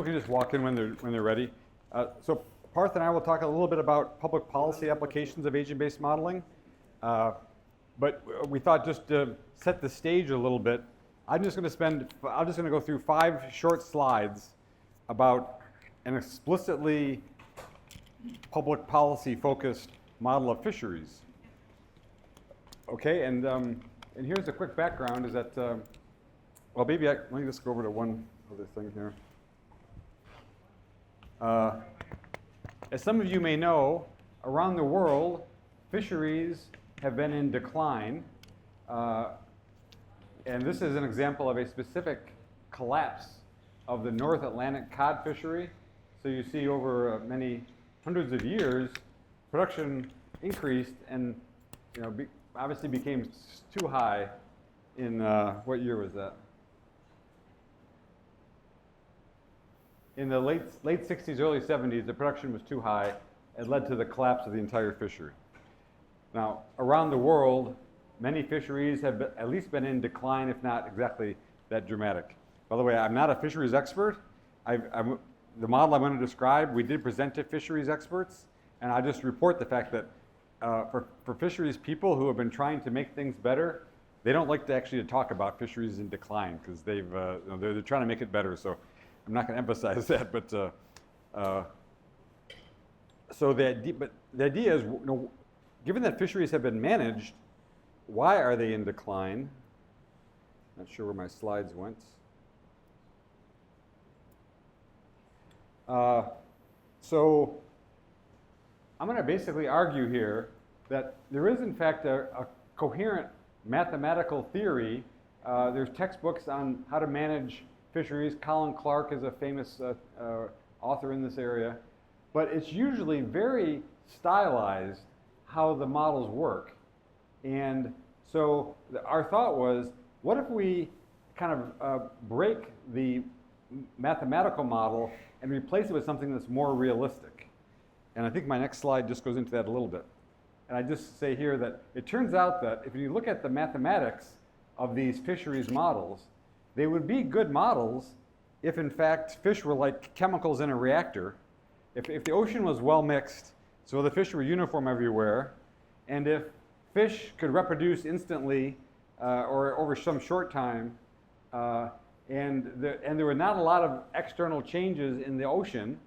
can just walk in when they're ready. So Parth and I will talk a little bit about public policy applications of agent-based modeling. But we thought just to set the stage a little bit, I'm just going to go through 5 short slides about an explicitly public policy focused model of fisheries. Okay, and here's a quick background is that, well, maybe let me just go over to one other thing here. As some of you may know, around the world, fisheries have been in decline. And this is an example of a specific collapse of the North Atlantic cod fishery. So you see over many hundreds of years, production increased and obviously became too high in, what year was that? In the late 60s, early 70s, the production was too high. It led to the collapse of the entire fishery. Now, around the world, many fisheries have at least been in decline, if not exactly that dramatic. By the way, I'm not a fisheries expert. The model I'm going to describe, we did present to fisheries experts, and I just report the fact that for fisheries people who have been trying to make things better, they don't like to actually talk about fisheries in decline because they're trying to make it better. So I'm not going to emphasize that, but so the idea is, given that fisheries have been managed, why are they in decline? Not sure where my slides went. So I'm going to basically argue here that there is, in fact, a coherent mathematical theory. There's textbooks on how to manage fisheries. Colin Clark is a famous author in this area. But it's usually very stylized how the models work. And so our thought was, what if we kind of break the mathematical model and replace it with something that's more realistic? And I think my next slide just goes into that a little bit. And I just say here that it turns out that if you look at the mathematics of these fisheries models, they would be good models if, in fact, fish were like chemicals in a reactor. If the ocean was well mixed, so the fish were uniform everywhere, and if fish could reproduce instantly or over some short time, and there were not a lot of external changes in the ocean,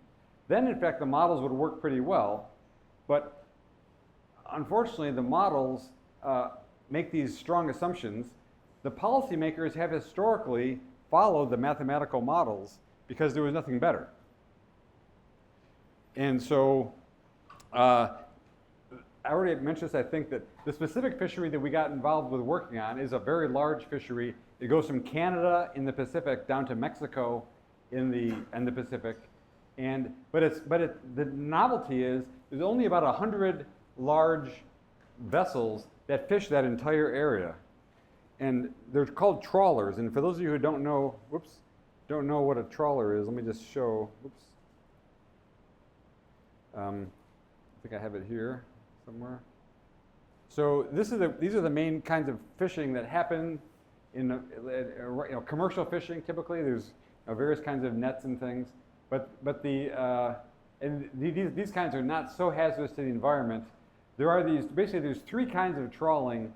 then in fact the models would work pretty well. But unfortunately, the models make these strong assumptions. The policymakers have historically followed the mathematical models because there was nothing better. And so I already mentioned this, I think that the specific fishery that we got involved with working on is a very large fishery. It goes from Canada in the Pacific down to Mexico in the Pacific. But the novelty is there's only about 100 large vessels that fish that entire area. And they're called trawlers. And for those of you who don't know what a trawler is, let me just show, I think I have it here somewhere. So these are the main kinds of fishing that happen in commercial fishing. Typically, there's various kinds of nets and things, but these kinds are not so hazardous to the environment. There's 3 kinds of trawling.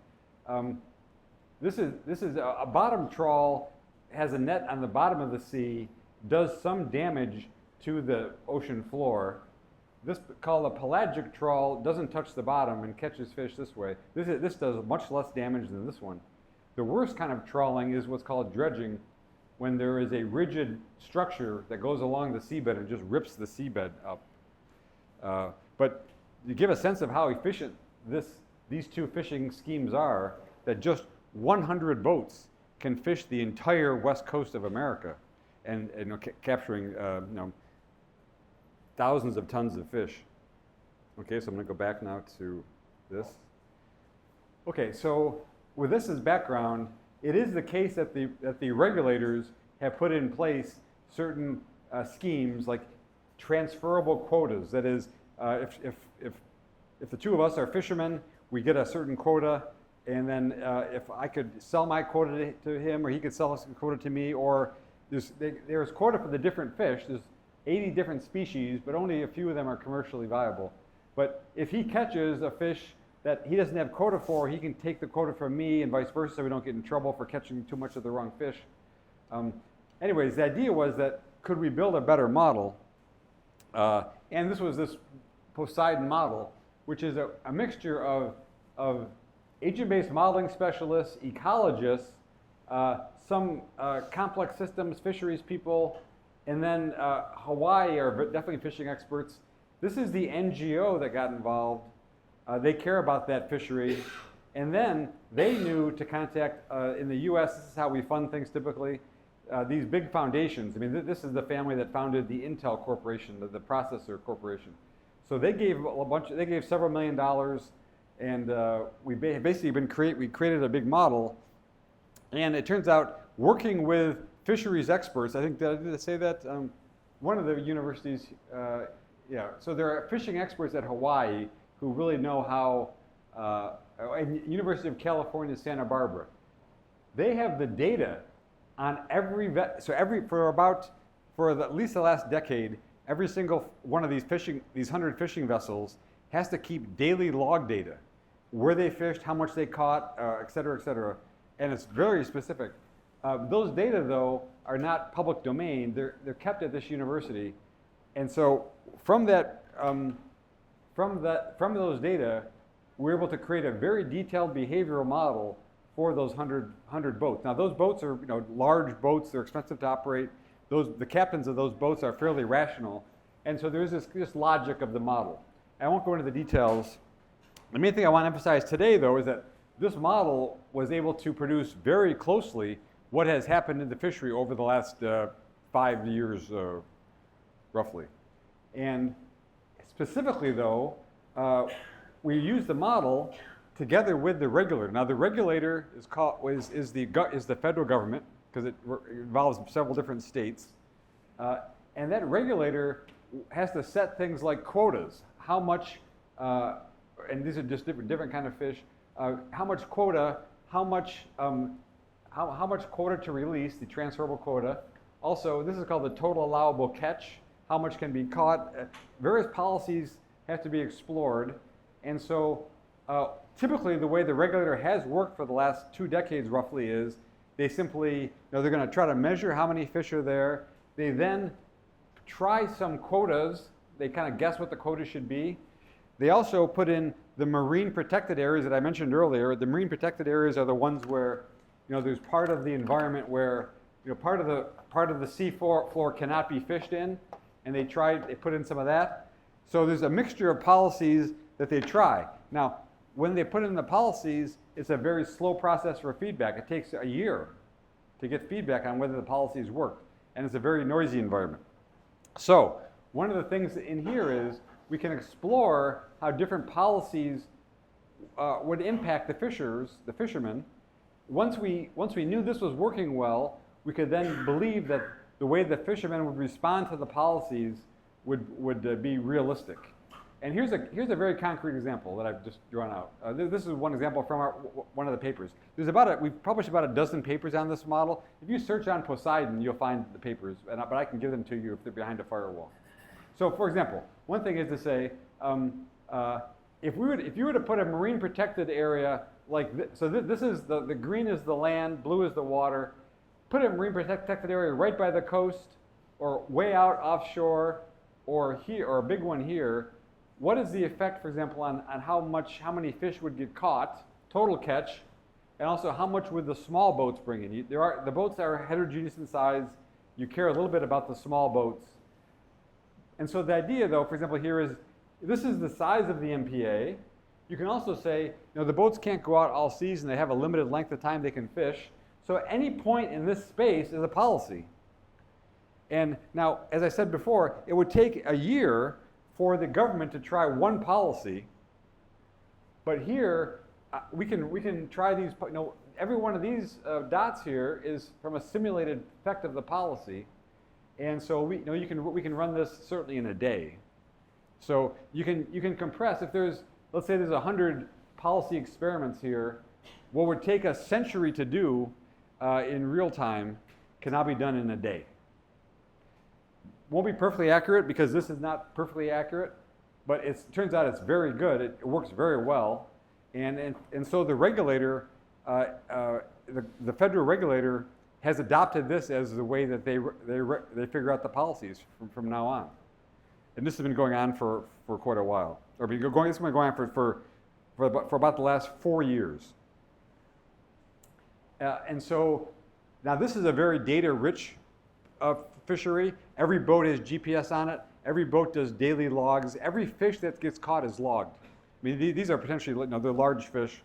This is a bottom trawl, has a net on the bottom of the sea, does some damage to the ocean floor. This, called a pelagic trawl, doesn't touch the bottom and catches fish this way. This does much less damage than this one. The worst kind of trawling is what's called dredging, when there is a rigid structure that goes along the seabed and just rips the seabed up. But to give a sense of how efficient these 2 fishing schemes are, that just 100 boats can fish the entire west coast of America and capturing thousands of tons of fish. Okay, so I'm going to go back now to this. Okay, so with this as background, it is the case that the regulators have put in place certain schemes like transferable quotas. That is, if the 2 of us are fishermen, we get a certain quota, and then if I could sell my quota to him, or he could sell his quota to me, or there's quota for the different fish. 80 different species, but only a few of them are commercially viable. But if he catches a fish that he doesn't have quota for, he can take the quota from me and vice versa, so we don't get in trouble for catching too much of the wrong fish. Anyways, the idea was that could we build a better model? And this was this Poseidon model, which is a mixture of agent-based modeling specialists, ecologists, some complex systems, fisheries people, and then Hawaii are definitely fishing experts. This is the NGO that got involved. They care about that fishery. And then they knew to contact, in the US, this is how we fund things typically, these big foundations. I mean, this is the family that founded the Intel Corporation, the processor corporation. So they gave they gave several $1 million, and we created a big model. And it turns out, working with fisheries experts, I think, did I say that? One of the universities, yeah. So there are fishing experts at Hawaii who really know how, and University of California, Santa Barbara. They have the data on every, for at least the last decade, every single one of these 100 fishing vessels has to keep daily log data, where they fished, how much they caught, et cetera, and it's very specific. Those data, though, are not public domain. They're kept at this university, and so from those data, we're able to create a very detailed behavioral model for those 100 boats. Now, those boats are large boats. They're expensive to operate. The captains of those boats are fairly rational, and so there's this logic of the model. I won't go into the details. The main thing I want to emphasize today, though, is that this model was able to produce very closely what has happened in the fishery over the last 5 years, roughly. And specifically, though, we use the model together with the regulator. Now, the regulator is the federal government, because it involves several different states. And that regulator has to set things like quotas. How much, and these are just different kind of fish, how much quota, how much quota to release, the transferable quota. Also, this is called the total allowable catch, how much can be caught. Various policies have to be explored. And so typically the way the regulator has worked for the last 2 decades roughly is they simply, they're going to try to measure how many fish are there. They then try some quotas. They kind of guess what the quota should be. They also put in the marine protected areas that I mentioned earlier. The marine protected areas are the ones where there's part of the environment where part of the sea floor cannot be fished in, and they put in some of that. So there's a mixture of policies that they try. Now, when they put in the policies, it's a very slow process for feedback. It takes a year to get feedback on whether the policies work, and it's a very noisy environment. So one of the things in here is we can explore how different policies would impact the fishermen. Once we knew this was working well, we could then believe that the way the fishermen would respond to the policies would be realistic. And here's a very concrete example that I've just drawn out. This is one example from one of the papers. We've published about a dozen papers on this model. If you search on Poseidon, you'll find the papers, but I can give them to you if they're behind a firewall. So, for example, one thing is to say, if you were to put a marine protected area like this, so this is the green is the land, blue is the water. Put a marine protected area right by the coast, or way out offshore, or here, or a big one here. What is the effect, for example, on how many fish would get caught, total catch, and also how much would the small boats bring in? The boats are heterogeneous in size. You care a little bit about the small boats. And so the idea, though, for example, here is this is the size of the MPA. You can also say, the boats can't go out all season. They have a limited length of time they can fish. So at any point in this space is a policy. And now, as I said before, it would take a year for the government to try one policy. But here, we can try these. Every one of these dots here is from a simulated effect of the policy. And so we can run this certainly in a day. So you can compress, let's say there's 100 policy experiments here, what would take a century to do in real time can now be done in a day. won't be perfectly accurate because this is not perfectly accurate, but it turns out it's very good. It works very well. And so the regulator, the federal regulator has adopted this as the way that they figure out the policies from now on. And this has been going on for quite a while. It's been going on for about the last 4 years. And so now this is a very data-rich fishery. Every boat has GPS on it. Every boat does daily logs. Every fish that gets caught is logged. I mean, these are potentially, they're large fish.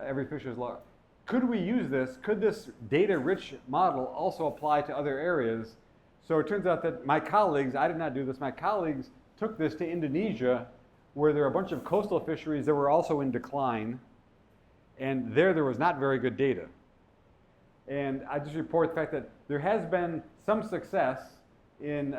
Every fish is logged. Could we use this? Could this data-rich model also apply to other areas? So it turns out that my colleagues, I did not do this, my colleagues took this to Indonesia, where there are a bunch of coastal fisheries that were also in decline, and there was not very good data. And I just report the fact that there has been some success in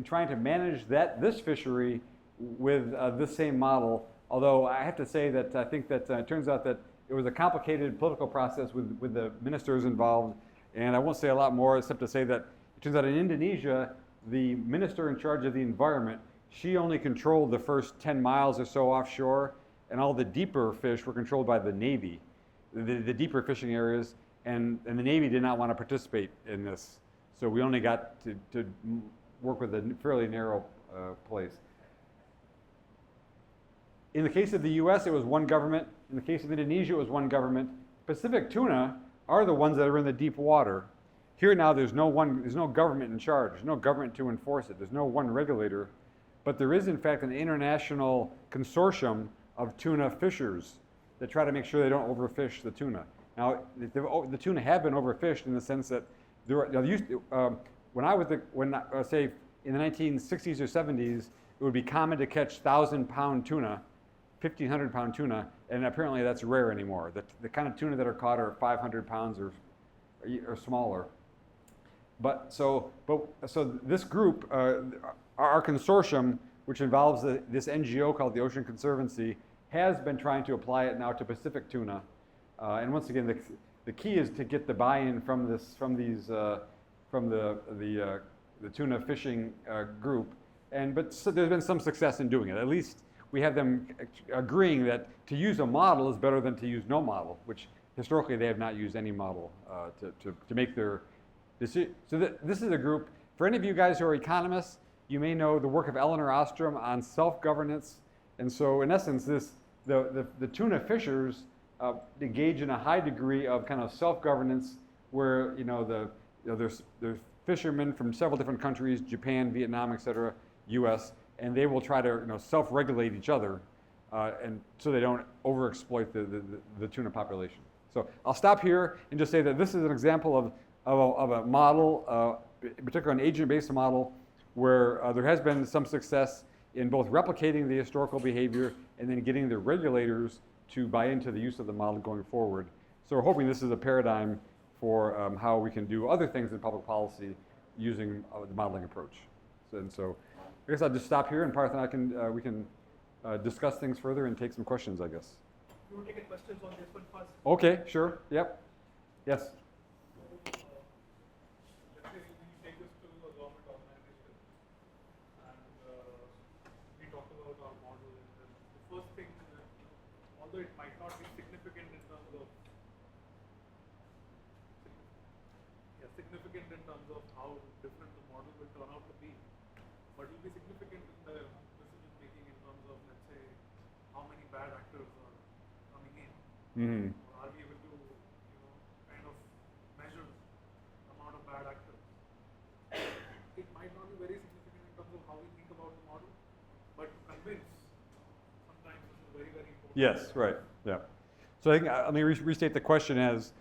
trying to manage this fishery with this same model. Although I have to say that I think that it turns out that it was a complicated political process with the ministers involved. And I won't say a lot more except to say that it turns out in Indonesia, the minister in charge of the environment, she only controlled the first 10 miles or so offshore, and all the deeper fish were controlled by the Navy, the deeper fishing areas. And the Navy did not want to participate in this. So we only got to work with a fairly narrow place. In the case of the US, it was one government. In the case of Indonesia, it was one government. Pacific tuna are the ones that are in the deep water. Here now, there's no government in charge. There's no government to enforce it. There's no one regulator. But there is, in fact, an international consortium of tuna fishers that try to make sure they don't overfish the tuna. Now, the tuna have been overfished in the sense that say in the 1960s or 70s, it would be common to catch 1,000-pound tuna, 1,500-pound tuna, and apparently that's rare anymore. The kind of tuna that are caught are 500 pounds or smaller. So this group, our consortium, which involves this NGO called the Ocean Conservancy, has been trying to apply it now to Pacific tuna. And once again, the key is to get the buy-in from the tuna fishing group. But there's been some success in doing it. At least we have them agreeing that to use a model is better than to use no model, which historically they have not used any model to make their decision. So this is a group. For any of you guys who are economists, you may know the work of Elinor Ostrom on self-governance. And so in essence, the tuna fishers engage in a high degree of kind of self-governance, where there's fishermen from several different countries, Japan, Vietnam, etc., U.S., and they will try to self-regulate each other, and so they don't overexploit the tuna population. So I'll stop here and just say that this is an example of a model, particularly an agent-based model, where there has been some success in both replicating the historical behavior and then getting the regulators to buy into the use of the model going forward. So we're hoping this is a paradigm for how we can do other things in public policy using the modeling approach. So I guess I'll just stop here, and Parth and I we can discuss things further and take some questions, I guess. You want to take questions on this one first? Okay, sure. Yep. Yes. Let's say we take this to a government organization, and we talk about our model. And the first thing is that, although it might not be significant in terms of how different the model will turn out to be, but it will be significant in the decision making in terms of, let's say, how many bad actors are coming in. Mm-hmm. Or are we able to, kind of measure the amount of bad actors? It might not be very significant in terms of how we think about the model, but to convince, sometimes this is very, very important. Yes, right. Yeah. So I think let me restate the question as,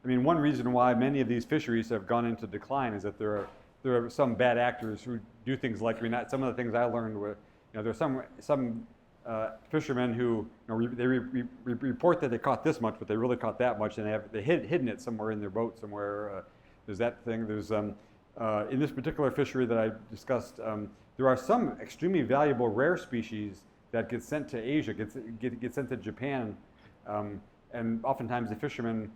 one reason why many of these fisheries have gone into decline is that there are some bad actors who do things like, some of the things I learned were, there's some fishermen who, they report that they caught this much, but they really caught that much, and they hidden it somewhere in their boat somewhere. There's that thing. There's in this particular fishery that I discussed, there are some extremely valuable rare species that get sent to Asia, get sent to Japan, and oftentimes the fishermen,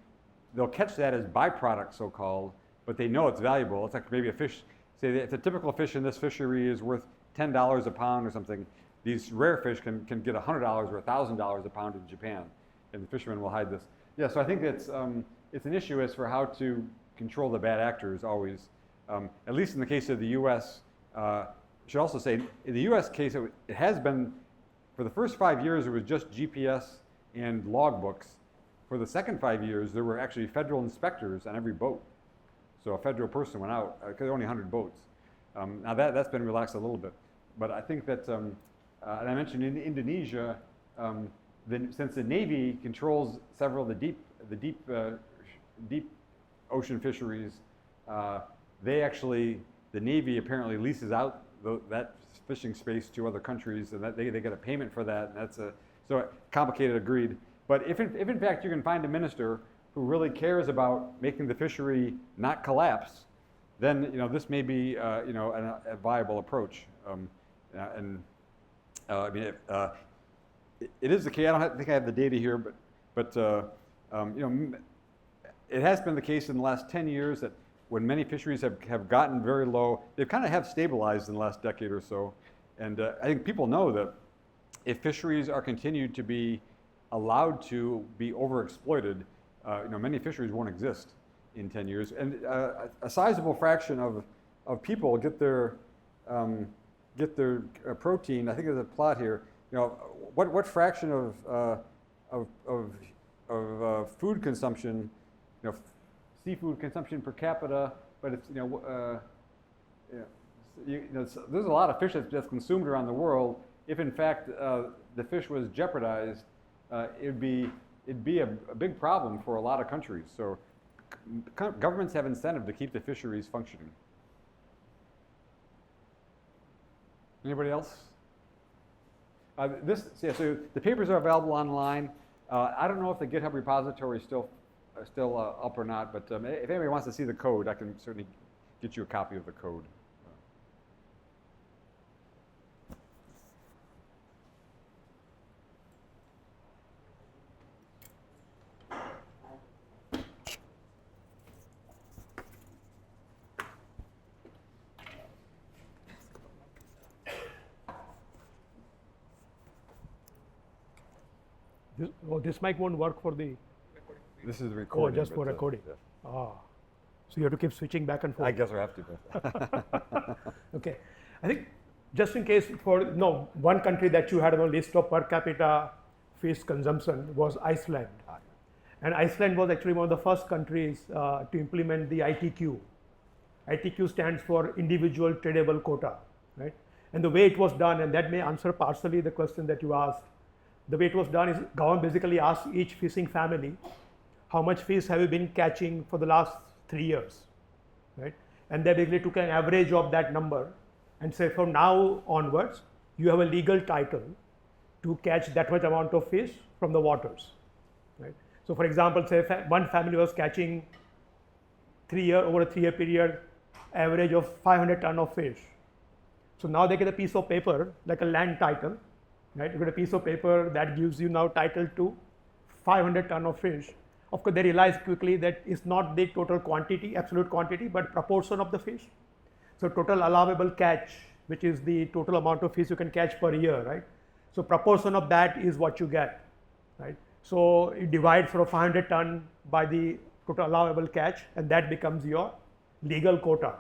they'll catch that as byproduct, so-called, but they know it's valuable. It's like maybe a fish say that if the typical fish in this fishery is worth $10 a pound or something, these rare fish can get $100 or $1,000 a pound in Japan, and the fishermen will hide this. Yeah, so I think it's an issue as for how to control the bad actors always. At least in the case of the U.S., I should also say, in the U.S. case, it has been, for the first 5 years, it was just GPS and logbooks. For the second 5 years, there were actually federal inspectors on every boat. So a federal person went out, because there were only 100 boats. Now that's been relaxed a little bit. But I think that, and I mentioned in Indonesia, since the Navy controls several of the deep ocean fisheries, the Navy apparently leases out that fishing space to other countries, and that they get a payment for that, and that's so complicated, agreed. But if in fact you can find a minister who really cares about making the fishery not collapse, then this may be a viable approach. I mean, it is the case. I don't think I have the data here, but it has been the case in the last 10 years that when many fisheries have gotten very low, they've kind of have stabilized in the last decade or so. And I think people know that if fisheries are continued to be allowed to be overexploited, many fisheries won't exist in 10 years. And a sizable fraction of people get their protein. I think there's a plot here. What fraction of food consumption, seafood consumption per capita, but it's there's a lot of fish that's consumed around the world. If in fact the fish was jeopardized, it'd be a big problem for a lot of countries. So governments have incentive to keep the fisheries functioning. Anybody else? So the papers are available online. I don't know if the GitHub repository is still up or not, but if anybody wants to see the code, I can certainly get you a copy of the code. This mic won't work for the. This is the recording. Oh, just for recording. Yeah. Ah, so you have to keep switching back and forth. I guess I have to. Okay, I think just in case one country that you had on the list of per capita fish consumption was Iceland, and Iceland was actually one of the first countries to implement the ITQ. ITQ stands for individual tradable quota, right? And the way it was done, and that may answer partially the question that you asked. The way it was done is government basically asked each fishing family, how much fish have you been catching for the last 3 years, right? And they basically took an average of that number and said from now onwards, you have a legal title to catch that much amount of fish from the waters, right? So for example, say one family was catching over a 3-year period, average of 500 ton of fish. So now they get a piece of paper, like a land title, right? You get a piece of paper that gives you now title to 500 ton of fish. Of course, they realize quickly that it's not the total quantity, absolute quantity, but proportion of the fish. So total allowable catch, which is the total amount of fish you can catch per year, right? So proportion of that is what you get, right? So you divide for a 500 ton by the total allowable catch, and that becomes your legal quota,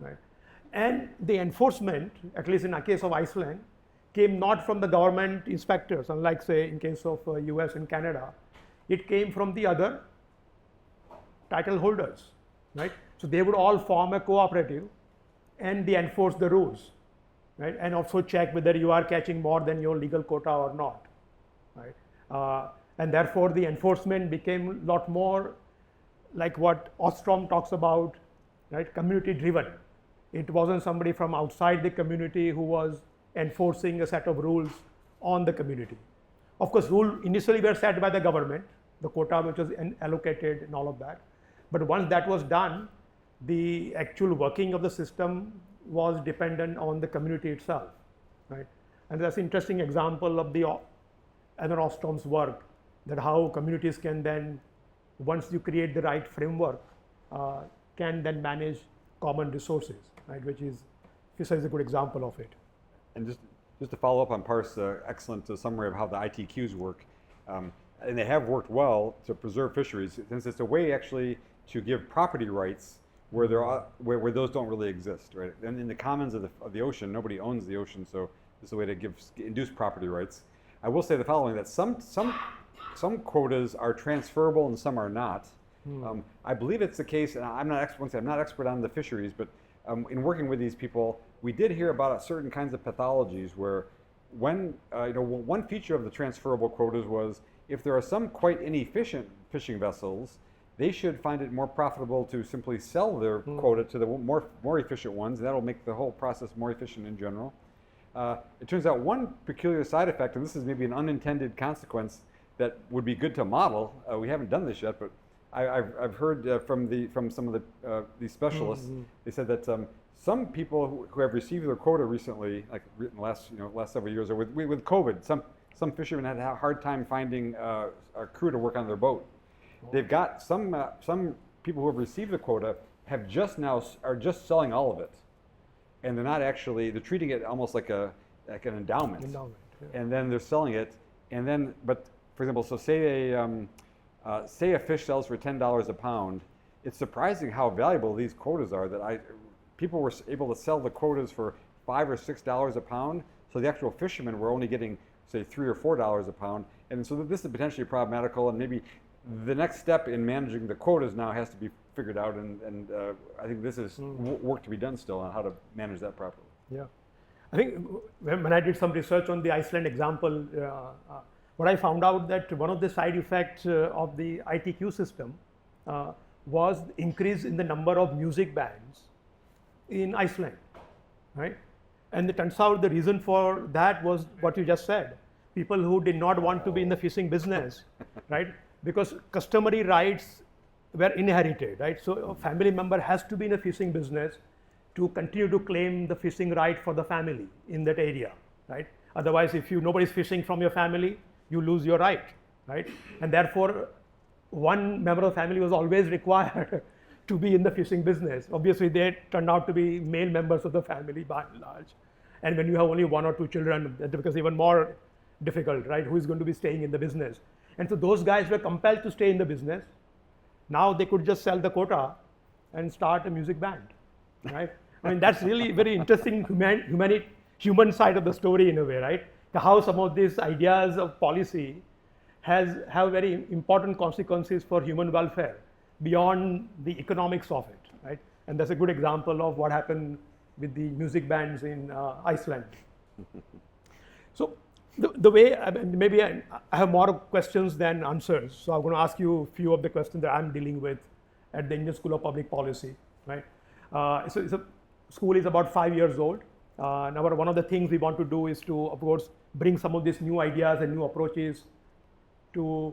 right? And the enforcement, at least in the case of Iceland, came not from the government inspectors, unlike say in case of US and Canada. It came from the other title holders, right? So they would all form a cooperative and they enforce the rules, right? And also check whether you are catching more than your legal quota or not, right? And therefore the enforcement became a lot more like what Ostrom talks about, right? Community driven. It wasn't somebody from outside the community who was enforcing a set of rules on the community. Of course, rules initially were set by the government, the quota which was allocated and all of that. But once that was done, the actual working of the system was dependent on the community itself, right? And that's an interesting example of the Anna Ostrom's work, that how communities can then, once you create the right framework, can then manage common resources, right? Which is fisheries is a good example of it. And just to follow up on Parth's excellent summary of how the ITQs work, and they have worked well to preserve fisheries, since it's a way actually to give property rights where where those don't really exist, right? And in the commons of the ocean, nobody owns the ocean, so this is a way to induce property rights. I will say the following: that some quotas are transferable and some are not. I believe it's the case, and I'm not expert on the fisheries, but in working with these people, we did hear about certain kinds of pathologies where, when one feature of the transferable quotas was if there are some quite inefficient fishing vessels, they should find it more profitable to simply sell their quota to the more efficient ones, and that'll make the whole process more efficient in general. It turns out one peculiar side effect, and this is maybe an unintended consequence that would be good to model. We haven't done this yet, but I've heard from some of these specialists. They said that some people who have received their quota recently, like in the last several years, or with COVID, some fishermen had a hard time finding a crew to work on their boat. They've got some people who have received the quota are just selling all of it, and they're treating it almost like an endowment. Yeah. And then they're selling it, but for example, so say a fish sells for $10 a pound. It's surprising how valuable these quotas are. People were able to sell the quotas for $5 or $6 a pound, so the actual fishermen were only getting, say, $3 or $4 a pound, and so this is potentially problematical, and maybe the next step in managing the quotas now has to be figured out, and I think this is work to be done still on how to manage that properly. Yeah, I think when I did some research on the Iceland example, what I found out that one of the side effects of the ITQ system was increase in the number of music bands in Iceland, right? And it turns out the reason for that was what you just said. People who did not want to be in the fishing business, right? Because customary rights were inherited, right? So a family member has to be in a fishing business to continue to claim the fishing right for the family in that area, right? Otherwise, if nobody's fishing from your family, you lose your right, right? And therefore, one member of the family was always required to be in the fishing business. Obviously, they turned out to be male members of the family by and large. And when you have only 1 or 2 children, it becomes even more difficult, right? Who is going to be staying in the business? And so those guys were compelled to stay in the business. Now they could just sell the quota and start a music band, right? I mean, that's really very interesting human side of the story in a way, right? How some of these ideas of policy have very important consequences for human welfare beyond the economics of it, right? And that's a good example of what happened with the music bands in Iceland. So the way, maybe I have more questions than answers, so I'm going to ask you a few of the questions that I'm dealing with at the Indian School of Public Policy, right? So school is about 5 years old. Now one of the things we want to do is to, of course, bring some of these new ideas and new approaches to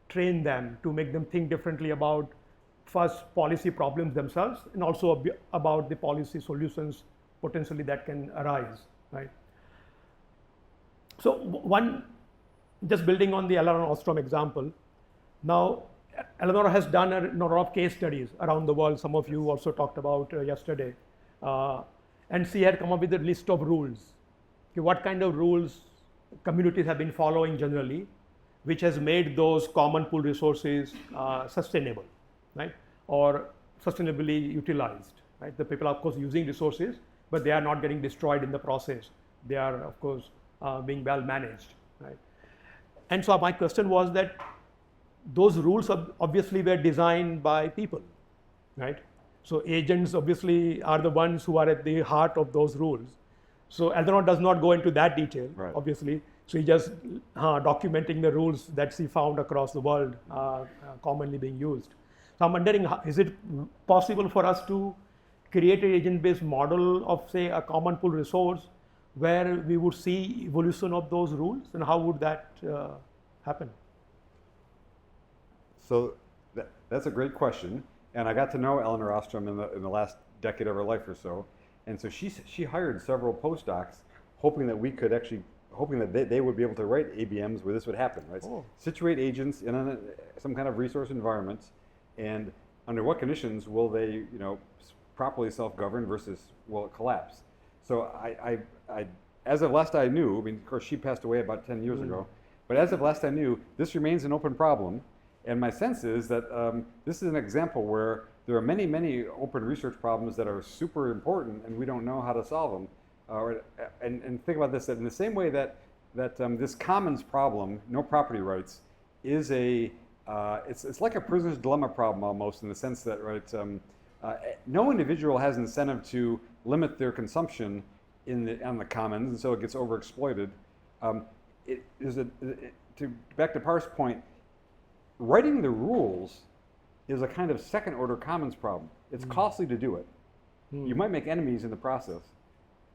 train them, to make them think differently about first policy problems themselves and also about the policy solutions potentially that can arise, right? So one, just building on the Eleanor Ostrom example, now Eleanor has done a number of case studies around the world, some of you also talked about yesterday, and she had come up with a list of rules. Okay, what kind of rules communities have been following generally, which has made those common pool resources sustainable, right? Or sustainably utilized, right? The people are of course using resources, but they are not getting destroyed in the process. They are of course being well managed, right? And so my question was that those rules obviously were designed by people, right? So agents obviously are the ones who are at the heart of those rules. So Eleanor does not go into that detail, right, obviously. So he just documenting the rules that she found across the world commonly being used. So I'm wondering, is it possible for us to create an agent-based model of, say, a common pool resource where we would see evolution of those rules, and how would that happen? So that's a great question, and I got to know Eleanor Ostrom in the last decade of her life or so, and so she hired several postdocs, hoping that they would be able to write ABMs where this would happen, right? Oh. Situate agents in some kind of resource environment, and under what conditions will they, properly self-govern versus will it collapse? So as of last I knew, I mean, of course she passed away about 10 years ago, but as of last I knew, this remains an open problem. And my sense is that this is an example where there are many, many open research problems that are super important and we don't know how to solve them. And think about this, that in the same way that this commons problem, no property rights, is it's like a prisoner's dilemma problem almost, in the sense that, right, no individual has incentive to limit their consumption on the commons, and so it gets overexploited. Back to Parth's point, writing the rules is a kind of second order commons problem. It's costly to do it. You might make enemies in the process,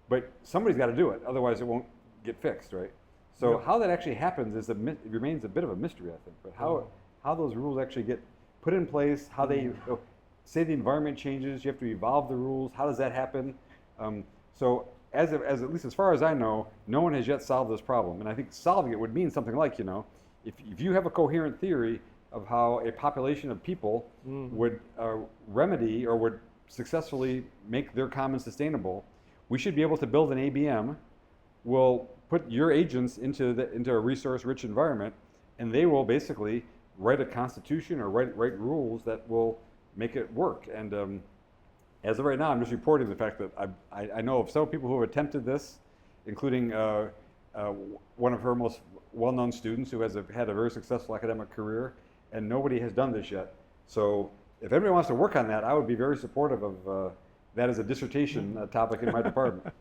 but somebody's got to do it, otherwise it won't get fixed, right? So how that actually happens it remains a bit of a mystery, I think. But how those rules actually get put in place, how they say the environment changes, you have to evolve the rules. How does that happen? So as at least as far as I know, no one has yet solved this problem. And I think solving it would mean something like, if you have a coherent theory of how a population of people would remedy or would successfully make their commons sustainable, we should be able to build an ABM. We'll put your agents into a resource-rich environment, and they will basically write a constitution or write rules that will make it work. And as of right now, I'm just reporting the fact that I know of several people who have attempted this, including one of her most well-known students who has had a very successful academic career, and nobody has done this yet. So if anybody wants to work on that, I would be very supportive of that as a dissertation topic in my department.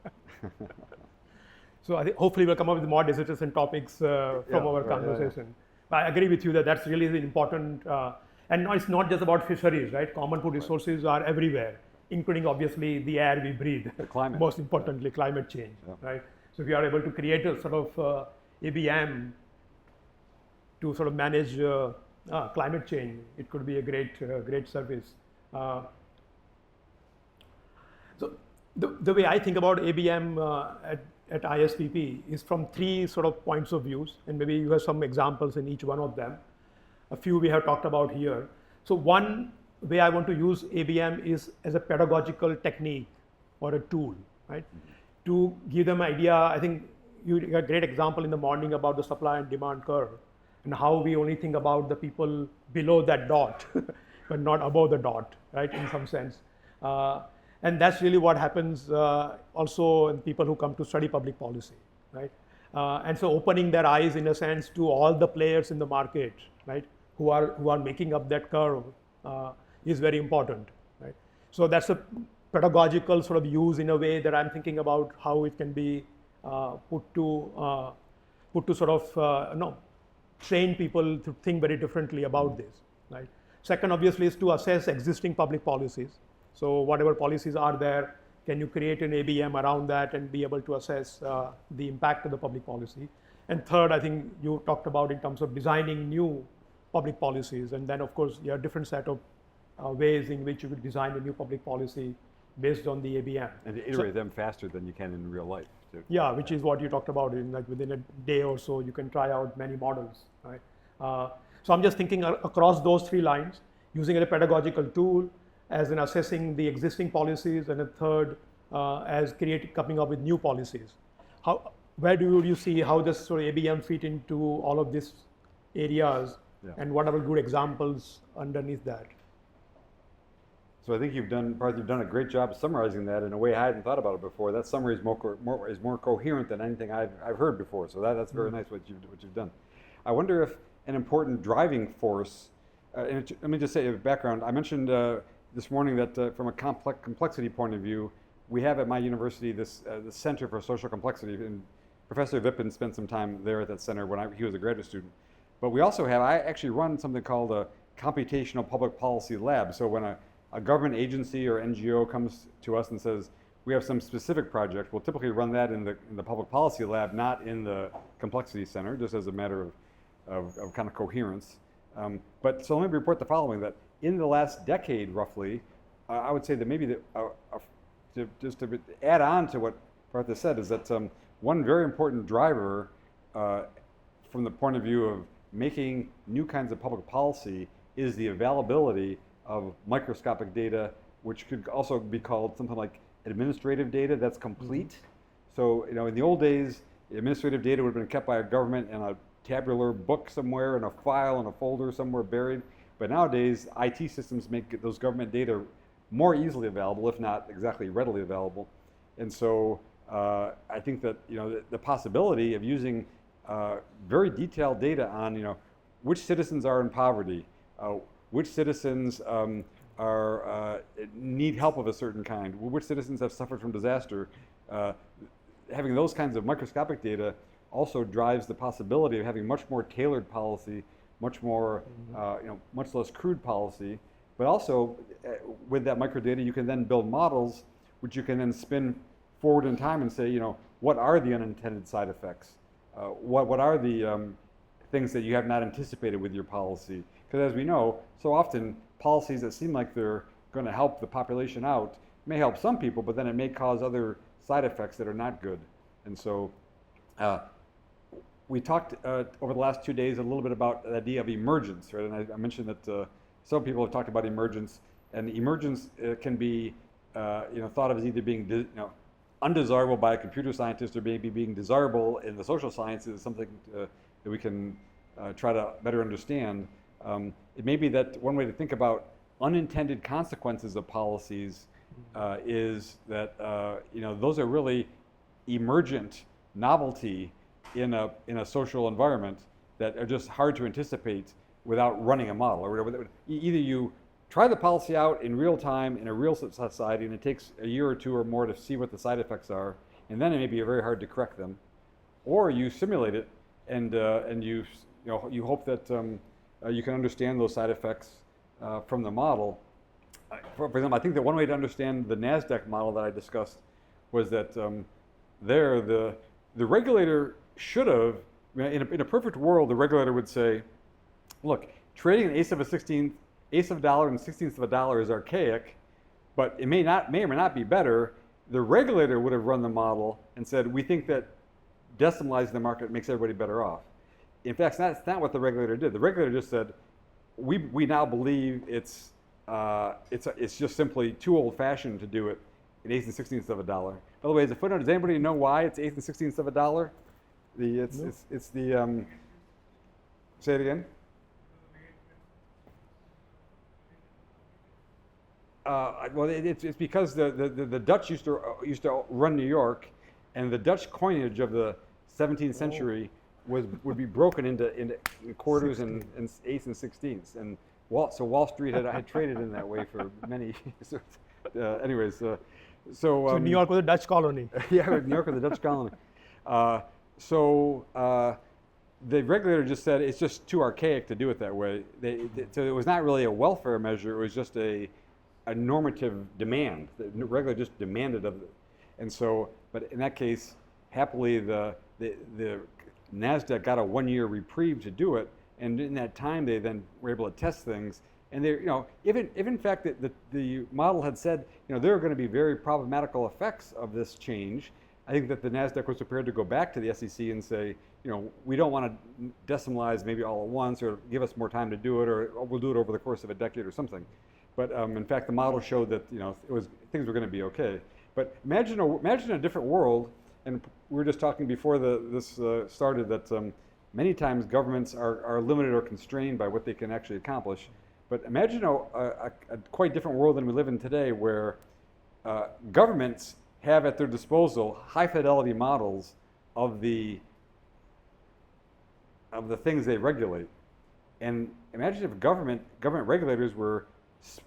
So I think hopefully we'll come up with more dissertation topics from our conversation. But I agree with you that that's really the important, and no, it's not just about fisheries, right? Common food resources are everywhere, including obviously the air we breathe. The climate. Most importantly, climate change, right? So if you are able to create a sort of ABM to sort of manage climate change, it could be a great service. So the way I think about ABM at ISPP is from three sort of points of views, and maybe you have some examples in each one of them. A few we have talked about here. So one way I want to use ABM is as a pedagogical technique or a tool, right? To give them an idea. I think you got a great example in the morning about the supply and demand curve and how we only think about the people below that dot, but not above the dot, right, in some sense. And that's really what happens also in people who come to study public policy, right? And so opening their eyes, in a sense, to all the players in the market, right, who are making up that curve is very important, right? So that's a pedagogical sort of use in a way that I'm thinking about how it can be put to sort of train people to think very differently about this, right? Second, obviously, is to assess existing public policies. So whatever policies are there, can you create an ABM around that and be able to assess the impact of the public policy? And third, I think you talked about in terms of designing new public policies. And then, of course, you have a different set of ways in which you could design a new public policy based on the ABM. And to iterate them faster than you can in real life, too. Yeah, which is what you talked about. Within a day or so, you can try out many models, right? So I'm just thinking across those three lines, using it as a pedagogical tool, as in assessing the existing policies, and a third as coming up with new policies. Where do you see how this sort of ABM fit into all of these areas, and what are good examples underneath that? So I think Parth, you've done a great job summarizing that in a way I hadn't thought about it before. That summary is more coherent than anything I've heard before. So that's very nice what you've done. I wonder if an important driving force. Let me just say a background. I mentioned this morning that from a complexity point of view, we have at my university the Center for Social Complexity, and Professor Vipin spent some time there at that center when he was a graduate student. But we also I actually run something called a Computational Public Policy Lab. So when a government agency or NGO comes to us and says, we have some specific project, we'll typically run that in the Public Policy Lab, not in the Complexity Center, just as a matter of kind of coherence. But so let me report the following, that in the last decade, roughly, I would say that maybe just to add on to what Parth has said, is that one very important driver from the point of view of making new kinds of public policy is the availability of microscopic data which could also be called something like administrative data that's complete. So, in the old days, administrative data would have been kept by a government in a tabular book somewhere, in a file, in a folder somewhere buried. But nowadays, IT systems make those government data more easily available, if not exactly readily available. And so I think that the possibility of using very detailed data on which citizens are in poverty, which citizens need help of a certain kind, which citizens have suffered from disaster, having those kinds of microscopic data also drives the possibility of having much more tailored policy, much more, much less crude policy. But also, with that microdata, you can then build models, which you can then spin forward in time and say, what are the unintended side effects? What are the things that you have not anticipated with your policy? Because as we know, so often policies that seem like they're going to help the population out may help some people, but then it may cause other side effects that are not good. And so we talked over the last 2 days a little bit about the idea of emergence, right? And I mentioned that some people have talked about emergence, and emergence can be thought of as either being undesirable by a computer scientist or maybe being desirable in the social sciences, something that we can try to better understand. It may be that one way to think about unintended consequences of policies is that those are really emergent novelty in a social environment that are just hard to anticipate without running a model. Or either you try the policy out in real time in a real society, and it takes a year or two or more to see what the side effects are, and then it may be very hard to correct them, or you simulate it and you hope that you can understand those side effects from the model. For example, I think that one way to understand the NASDAQ model that I discussed was that the regulator should have, in a perfect world, the regulator would say, look, trading an eighth of a dollar and 1/16 of a dollar is archaic, but it may or may not be better. The regulator would have run the model and said, we think that decimalizing the market makes everybody better off. In fact, that's not what the regulator did. The regulator just said, we now believe it's just simply too old-fashioned to do it in eighths and 1/16 of a dollar. By the way, as a footnote, does anybody know why it's eighths and 1/16 of a dollar? It's the say it again. Well, it's because the Dutch used to run New York, and the Dutch coinage of the 17th century would be broken into quarters and eighths and 1/16ths, and so Wall Street had traded in that way for many years. Anyways, so New York was a Dutch colony. Yeah, New York was a Dutch colony. The regulator just said it's just too archaic to do it that way. So it was not really a welfare measure; it was just a normative demand. The regulator just demanded of it. And so, but in that case, happily the NASDAQ got a 1-year reprieve to do it, and in that time they then were able to test things. And they, if in fact the model had said, there are going to be very problematical effects of this change, I think that the NASDAQ was prepared to go back to the SEC and say, we don't want to decimalize maybe all at once, or give us more time to do it, or we'll do it over the course of a decade or something. But in fact, the model showed that things were going to be okay. But imagine a different world, and we were just talking before this started that many times governments are limited or constrained by what they can actually accomplish. But imagine a quite different world than we live in today, where governments have at their disposal high fidelity models of the things they regulate. And imagine if government regulators were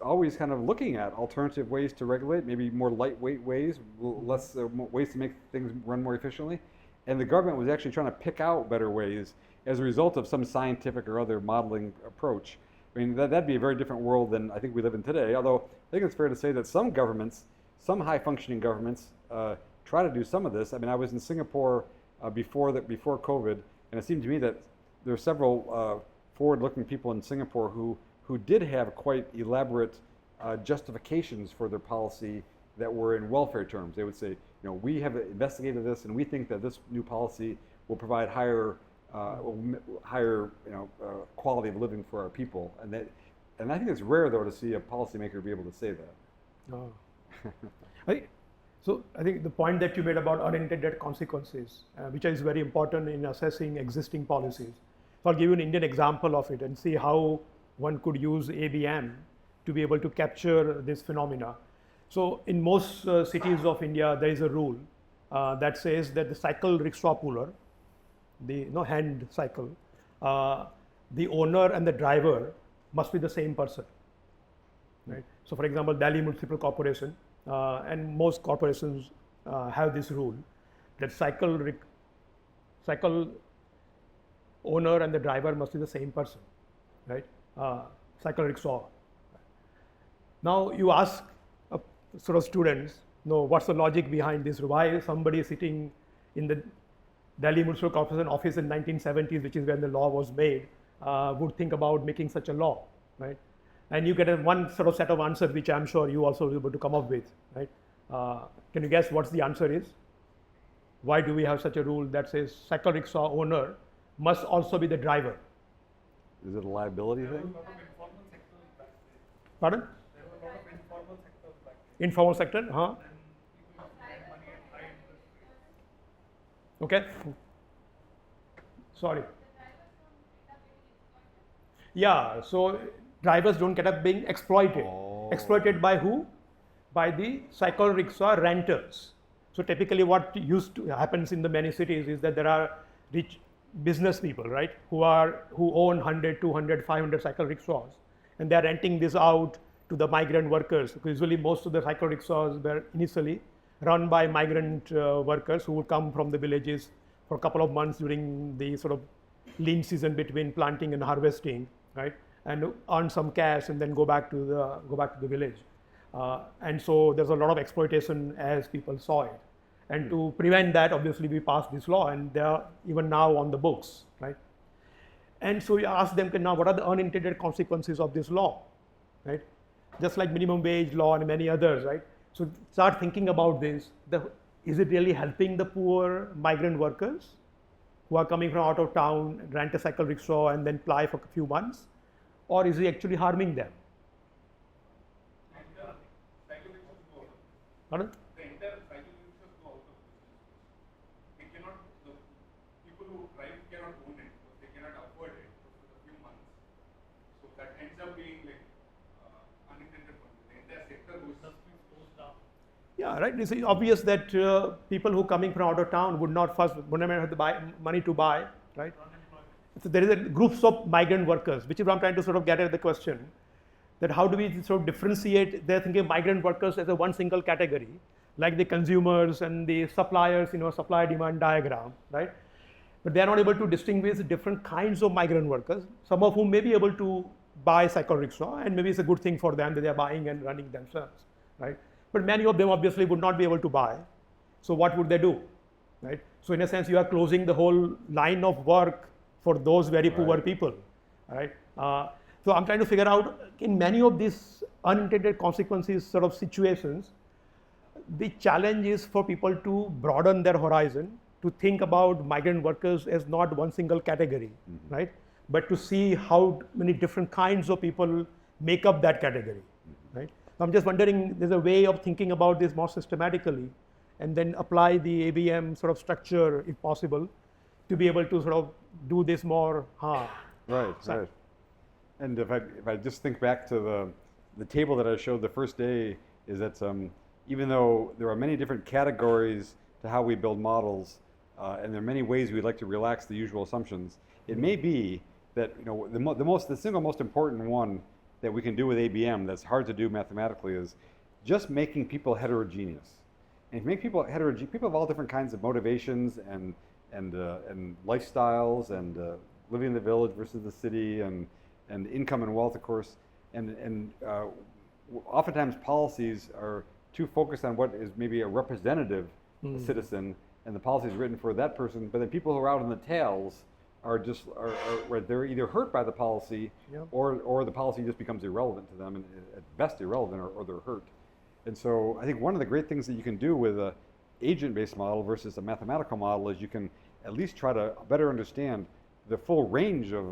always kind of looking at alternative ways to regulate, maybe more lightweight ways, less ways to make things run more efficiently. And the government was actually trying to pick out better ways as a result of some scientific or other modeling approach. I mean, that'd be a very different world than I think we live in today. Although I think it's fair to say that some governments, some high-functioning governments, try to do some of this. I mean, I was in Singapore before COVID, and it seemed to me that there are several forward-looking people in Singapore who did have quite elaborate justifications for their policy that were in welfare terms. They would say, we have investigated this, and we think that this new policy will provide higher quality of living for our people. And I think it's rare, though, to see a policymaker be able to say that. I think the point that you made about unintended consequences, which is very important in assessing existing policies. So I'll give you an Indian example of it and see how one could use ABM to be able to capture this phenomena. So in most cities of India, there is a rule that says that the cycle rickshaw puller, the hand cycle, the owner and the driver must be the same person. Right? So for example, Delhi Municipal Corporation and most corporations have this rule that cycle owner and the driver must be the same person, right? Cycle rickshaw. Now you ask sort of students, what's the logic behind this? Why somebody sitting in the Delhi Municipal Corporation office in 1970s, which is when the law was made, would think about making such a law, right? And you get one sort of set of answers, which I'm sure you also will be able to come up with, right? Can you guess what the answer is? Why do we have such a rule that says cycle rickshaw owner must also be the driver? Is it a liability thing? There were a lot of informal sectors back then. Pardon? There were a lot of informal sectors back then. Informal sector, huh? And people used to lend money at high interest rates. Okay. Sorry. Yeah, so drivers don't get up being exploited. Exploited by who? By the cycle rickshaw renters. So typically what used to happens in the many cities is that there are rich business people, right, who own 100, 200, 500 cycle rickshaws, and they're renting this out to the migrant workers. Because usually most of the cycle rickshaws were initially run by migrant workers who would come from the villages for a couple of months during the sort of lean season between planting and harvesting, right, and earn some cash and then go back to the village. And so there's a lot of exploitation as people saw it. And to prevent that, obviously we passed this law, and they are even now on the books, right? And so we asked them, now what are the unintended consequences of this law, right? Just like minimum wage law and many others, right? So start thinking about this. Is it really helping the poor migrant workers who are coming from out of town, rent a cycle rickshaw and then ply for a few months? Or is it actually harming them? Pardon? The entire cycle rickshaws go out of business. They cannot, the people who drive cannot own it, because they cannot afford it for a few months. So that ends up being like unintended consequences. The entire sector goes down. Yeah, right. It's obvious that people who coming from out of town wouldn't have the money to buy, right? So there is groups of migrant workers, which is what I'm trying to sort of get at the question. That how do we sort of differentiate? They're thinking of migrant workers as a one single category, like the consumers and the suppliers, supply demand diagram, right? But they're not able to distinguish different kinds of migrant workers, some of whom may be able to buy cycle rickshaw, and maybe it's a good thing for them that they're buying and running themselves, right? But many of them obviously would not be able to buy. So what would they do, right? So in a sense, you are closing the whole line of work for those very poor people, right? So I'm trying to figure out, in many of these unintended consequences sort of situations, the challenge is for people to broaden their horizon, to think about migrant workers as not one single category, right? But to see how many different kinds of people make up that category, right? So I'm just wondering, there's a way of thinking about this more systematically, and then apply the ABM sort of structure, if possible, to be able to sort of do this more. Right. And if I just think back to the table that I showed the first day, is that even though there are many different categories to how we build models, and there are many ways we'd like to relax the usual assumptions, it may be that the single most important one that we can do with ABM that's hard to do mathematically is just making people heterogeneous. And if you make people heterogeneous, people have all different kinds of motivations and lifestyles, and living in the village versus the city, and income and wealth, of course, and oftentimes policies are too focused on what is maybe a representative citizen, and the policy is written for that person. But then people who are out in the tails are they're either hurt by the policy, or the policy just becomes irrelevant to them, and at best irrelevant, or they're hurt. And so I think one of the great things that you can do with a agent-based model versus a mathematical model is you can at least try to better understand the full range of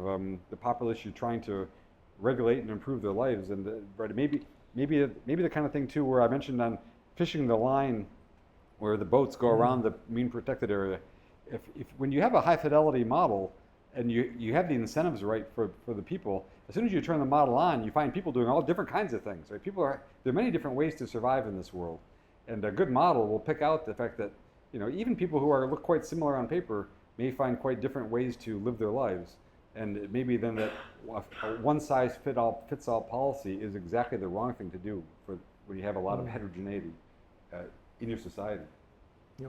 the population you're trying to regulate and improve their lives. And maybe maybe the kind of thing too where I mentioned on fishing the line, where the boats go around the mean protected area. If when you have a high fidelity model and you have the incentives right for the people, as soon as you turn the model on, you find people doing all different kinds of things. Right? There are many different ways to survive in this world, and a good model will pick out the fact that even people who look quite similar on paper may find quite different ways to live their lives. And it may be then that a one-size-fits-all policy is exactly the wrong thing to do when you have a lot of heterogeneity in your society. Yeah.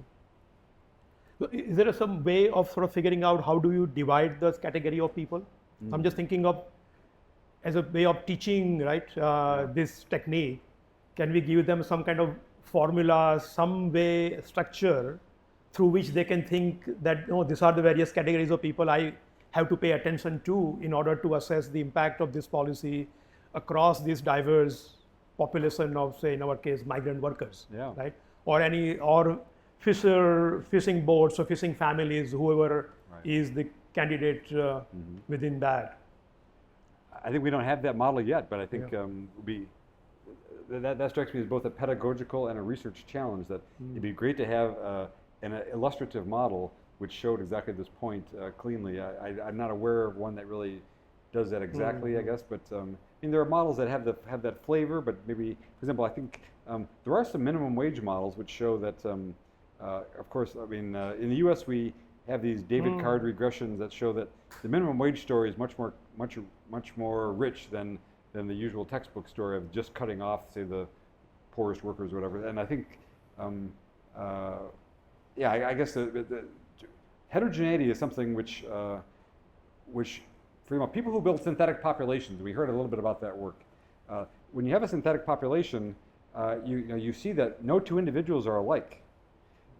So is there some way of sort of figuring out how do you divide this category of people? I'm just thinking of as a way of teaching, right? This technique. Can we give them some kind of formula, some way, structure through which they can think that these are the various categories of people I have to pay attention to in order to assess the impact of this policy across this diverse population of, say, in our case, migrant workers, right? Or fishing boats or fishing families, whoever is the candidate within that. I think we don't have that model yet, but I think that strikes me as both a pedagogical and a research challenge, that it'd be great to have an illustrative model which showed exactly this point cleanly. I'm not aware of one that really does that exactly, I guess, but I mean, there are models that have that flavor, but maybe, for example, I think there are some minimum wage models which show that, of course, I mean, in the U.S. we have these David Card regressions that show that the minimum wage story is much more rich than the usual textbook story of just cutting off, say, the poorest workers or whatever. And I think, I guess the heterogeneity is something which for people who build synthetic populations, we heard a little bit about that work. When you have a synthetic population, you see that no two individuals are alike.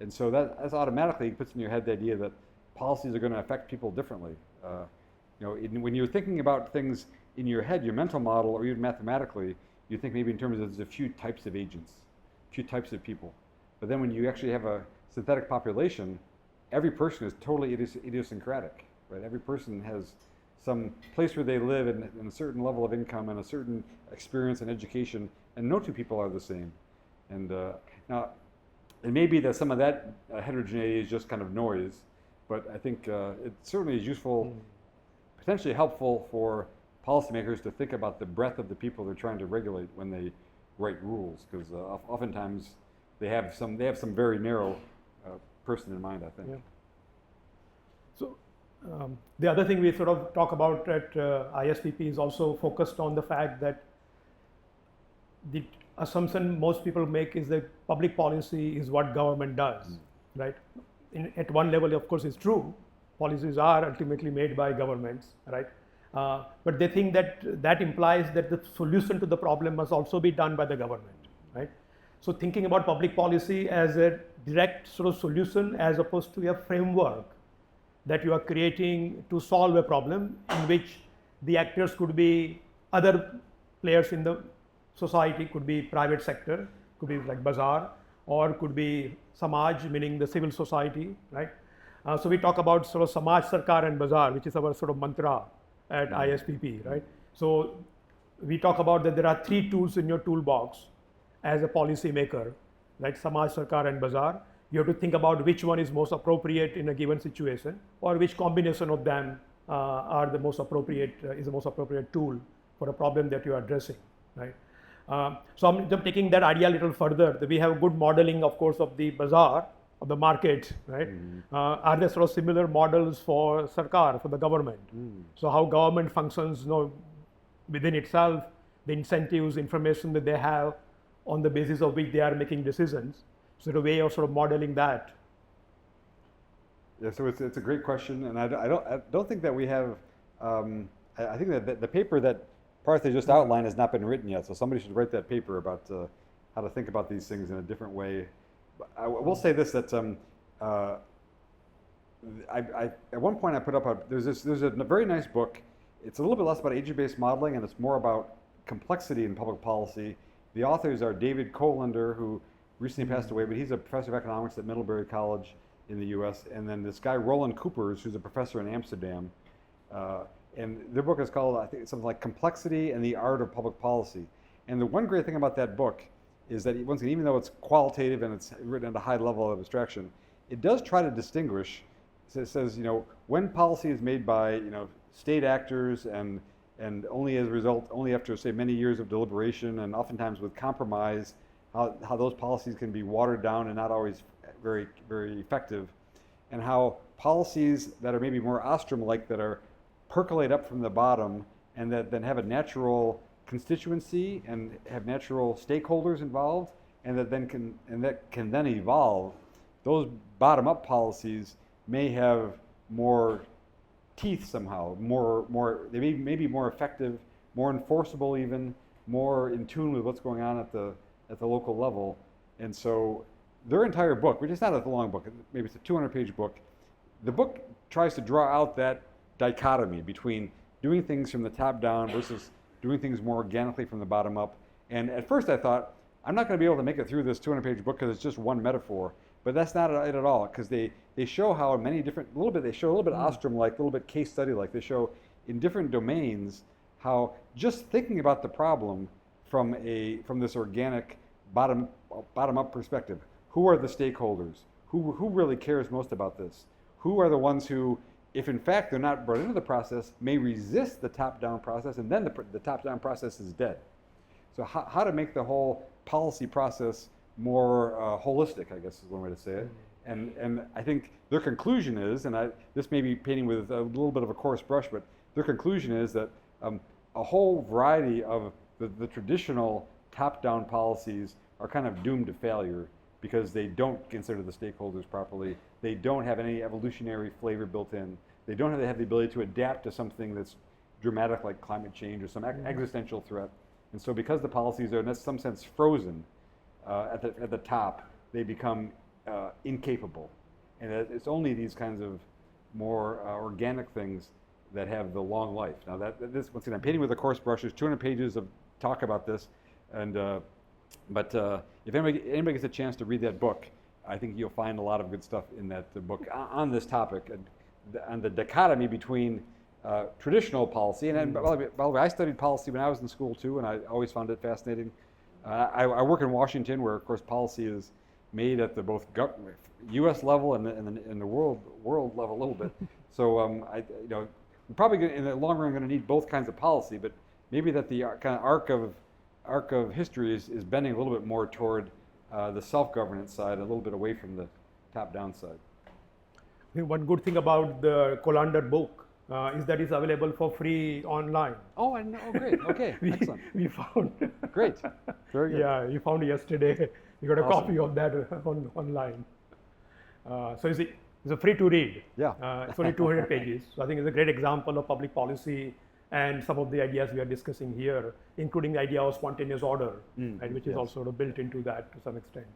And so that automatically puts in your head the idea that policies are going to affect people differently. When you're thinking about things in your head, your mental model, or even mathematically, you think maybe in terms of there's a few types of agents, a few types of people. But then when you actually have a synthetic population, every person is totally idiosyncratic, right? Every person has some place where they live and a certain level of income and a certain experience and education, and no two people are the same. And now, it may be that some of that heterogeneity is just kind of noise, but I think it certainly is useful, potentially helpful for policymakers to think about the breadth of the people they're trying to regulate when they write rules, because oftentimes they have some very narrow person in mind, I think. Yeah. So the other thing we sort of talk about at ISPP is also focused on the fact that the assumption most people make is that public policy is what government does, right? At one level, of course, it's true. Policies are ultimately made by governments, right? But they think that implies that the solution to the problem must also be done by the government, right? So thinking about public policy as a direct sort of solution as opposed to a framework that you are creating to solve a problem in which the actors could be other players in the society, could be private sector, could be like bazaar, or could be samaj, meaning the civil society, right? So we talk about sort of samaj, sarkar and bazaar, which is our sort of mantra at ISPP, right? So we talk about that there are three tools in your toolbox as a policy maker, like samaj, sarkar and bazaar. You have to think about which one is most appropriate in a given situation, or which combination of them are the most appropriate, is the most appropriate tool for a problem that you are addressing, right? So I'm just taking that idea a little further. That we have a good modeling, of course, of the bazaar, of the market, right? Are there sort of similar models for sarkar, for the government? So how government functions, within itself, the incentives, information that they have, on the basis of which they are making decisions. So a way of sort of modeling that. Yeah, so it's a great question, and I don't think that we have. I think that the paper that Parth just outlined has not been written yet, so somebody should write that paper about how to think about these things in a different way. But I will say this, that at one point I put up there's a very nice book. It's a little bit less about agent-based modeling, and it's more about complexity in public policy. The authors are David Kolander, who recently passed away, but he's a professor of economics at Middlebury College in the U.S., and then this guy Roland Coopers, who's a professor in Amsterdam. And their book is called, I think, something like Complexity and the Art of Public Policy. And the one great thing about that book is that once again, even though it's qualitative and it's written at a high level of abstraction, it does try to distinguish. So it says, when policy is made by, state actors and only as a result, only after, say, many years of deliberation and oftentimes with compromise, how those policies can be watered down and not always very, very effective, and how policies that are maybe more Ostrom-like, that are percolate up from the bottom and that then have a natural constituency and have natural stakeholders involved, and that can then evolve. Those bottom-up policies may have more teeth somehow, they may be more effective, more enforceable even, more in tune with what's going on at the local level. And so their entire book, which is not a long book, maybe it's a 200-page book, the book tries to draw out that dichotomy between doing things from the top down versus doing things more organically from the bottom up. And at first I thought, I'm not going to be able to make it through this 200-page book because it's just one metaphor. But that's not it at all, because they show how in many different, they show a little bit Ostrom-like, a little bit case study-like. They show in different domains how just thinking about the problem from this organic bottom-up perspective. Who are the stakeholders? Who really cares most about this? Who are the ones who, if in fact they're not brought into the process, may resist the top-down process, and then the top-down process is dead. So how to make the whole policy process more holistic, I guess is one way to say it. And I think their conclusion is, and this may be painting with a little bit of a coarse brush, but their conclusion is that a whole variety of the traditional top-down policies are kind of doomed to failure because they don't consider the stakeholders properly. They don't have any evolutionary flavor built in. They don't have the ability to adapt to something that's dramatic like climate change or some existential threat. And so because the policies are in some sense frozen at the top, they become incapable. And it's only these kinds of more organic things that have the long life. Now this, once again, I'm painting with a coarse brush. There's 200 pages of talk about this, and but if anybody gets a chance to read that book, I think you'll find a lot of good stuff in that book on this topic, and the dichotomy between traditional policy. And by the way, I studied policy when I was in school too, and I always found it fascinating. I work in Washington, where of course policy is made at the both U.S. level and the world level a little bit. So we're probably in the long run going to need both kinds of policy, but maybe that the kind of arc of history is bending a little bit more toward the self-governance side, a little bit away from the top-down side. I think one good thing about the Colander book is that it's available for free online. Oh, I know. Oh, great. Okay, excellent. We found. Great. Very good. Yeah, we found yesterday. We got a Awesome. copy of that online. So it's free to read. Yeah. It's only 200 pages. So I think it's a great example of public policy and some of the ideas we are discussing here, including the idea of spontaneous order, right, which is also sort of built into that to some extent.